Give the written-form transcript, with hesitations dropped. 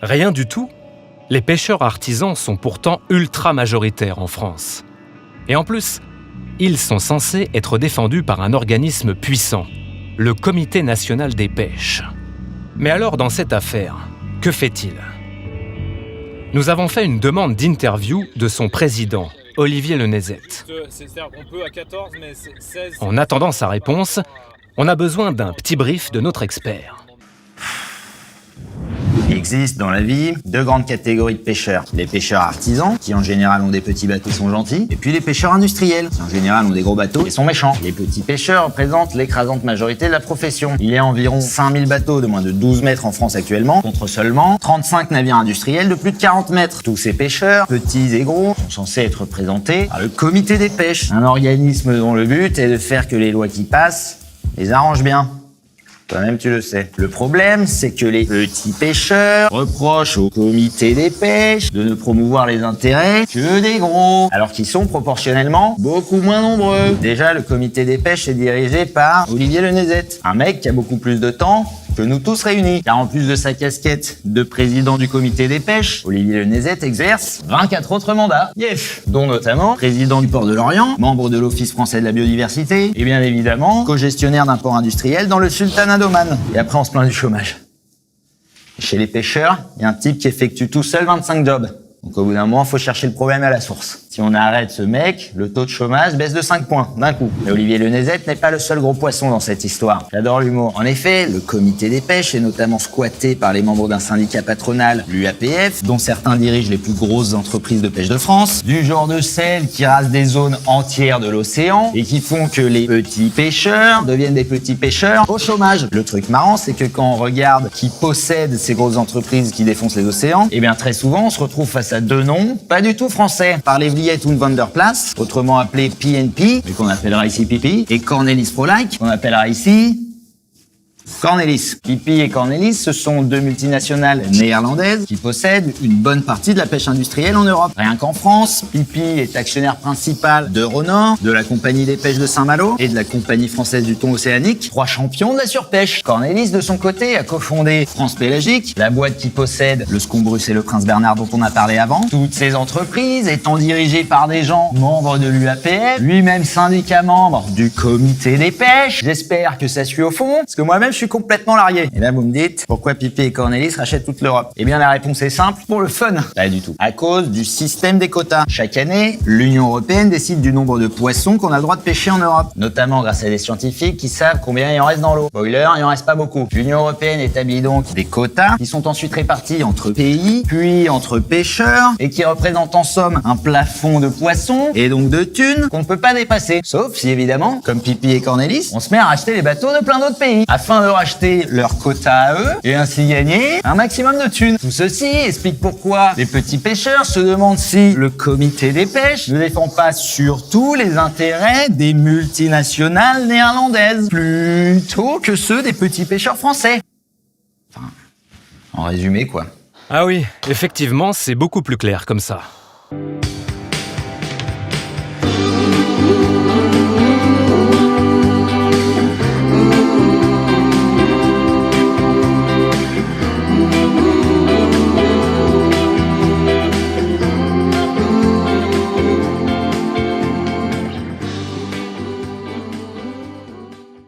Rien du tout. Les pêcheurs artisans sont pourtant ultra majoritaires en France. Et en plus, ils sont censés être défendus par un organisme puissant, le Comité national des pêches. Mais alors, dans cette affaire, que fait-il ? Nous avons fait une demande d'interview de son président, Olivier Lenezet. En attendant sa réponse, on a besoin d'un petit brief de notre expert. Il existe dans la vie deux grandes catégories de pêcheurs. Les pêcheurs artisans, qui en général ont des petits bateaux et sont gentils, et puis les pêcheurs industriels, qui en général ont des gros bateaux et sont méchants. Les petits pêcheurs représentent l'écrasante majorité de la profession. Il y a environ 5000 bateaux de moins de 12 mètres en France actuellement, contre seulement 35 navires industriels de plus de 40 mètres. Tous ces pêcheurs, petits et gros, sont censés être représentés par le Comité des pêches, un organisme dont le but est de faire que les lois qui passent les arrangent bien. Toi-même, tu le sais. Le problème, c'est que les petits pêcheurs reprochent au Comité des pêches de ne promouvoir les intérêts que des gros, alors qu'ils sont proportionnellement beaucoup moins nombreux. Déjà, le Comité des pêches est dirigé par Olivier Lenezet, un mec qui a beaucoup plus de temps que nous tous réunis. Car en plus de sa casquette de président du Comité des pêches, Olivier Lenezet exerce 24 autres mandats, dont notamment président du port de Lorient, membre de l'Office français de la biodiversité, et bien évidemment co-gestionnaire d'un port industriel dans le Sultanat d'Oman. Et après, on se plaint du chômage. Chez les pêcheurs, il y a un type qui effectue tout seul 25 jobs. Donc au bout d'un moment, faut chercher le problème à la source. Si on arrête ce mec, le taux de chômage baisse de 5 points, d'un coup. Mais Olivier Lenezet n'est pas le seul gros poisson dans cette histoire. J'adore l'humour. En effet, le Comité des pêches est notamment squatté par les membres d'un syndicat patronal, l'UAPF, dont certains dirigent les plus grosses entreprises de pêche de France, du genre de celles qui rasent des zones entières de l'océan et qui font que les petits pêcheurs deviennent des petits pêcheurs au chômage. Le truc marrant, c'est que quand on regarde qui possède ces grosses entreprises qui défoncent les océans, eh bien très souvent, on se retrouve face à deux noms pas du tout français. Parlez Vliet und van der Plas, autrement appelé PNP, mais qu'on appellera ici Pipi, et Cornelis Prolike, qu'on appellera ici Cornelis. Pipi et Cornelis, ce sont deux multinationales néerlandaises qui possèdent une bonne partie de la pêche industrielle en Europe. Rien qu'en France, Pipi est actionnaire principal d'Euronor, de la Compagnie des pêches de Saint-Malo et de la Compagnie française du thon océanique, trois champions de la surpêche. Cornelis, de son côté, a cofondé France Pélagique, la boîte qui possède le Scombrus et le Prince Bernard dont on a parlé avant. Toutes ces entreprises étant dirigées par des gens membres de l'UAPF, lui-même syndicat membre du Comité des pêches. J'espère que ça suit au fond, parce que moi-même, je suis complètement largué. Et là, vous me dites, pourquoi Pipi et Cornelis rachètent toute l'Europe? Eh bien, la réponse est simple, pour le fun. Pas du tout. À cause du système des quotas. Chaque année, l'Union européenne décide du nombre de poissons qu'on a le droit de pêcher en Europe. Notamment grâce à des scientifiques qui savent combien il en reste dans l'eau. Spoiler, il en reste pas beaucoup. L'Union européenne établit donc des quotas qui sont ensuite répartis entre pays, puis entre pêcheurs, et qui représentent en somme un plafond de poissons, et donc de thunes, qu'on ne peut pas dépasser. Sauf si, évidemment, comme Pipi et Cornelis, on se met à racheter les bateaux de plein d'autres pays, afin de racheter leur quota à eux et ainsi gagner un maximum de thunes. Tout ceci explique pourquoi les petits pêcheurs se demandent si le Comité des pêches ne défend pas surtout les intérêts des multinationales néerlandaises plutôt que ceux des petits pêcheurs français. Enfin, en résumé quoi. Ah oui, effectivement, c'est beaucoup plus clair comme ça.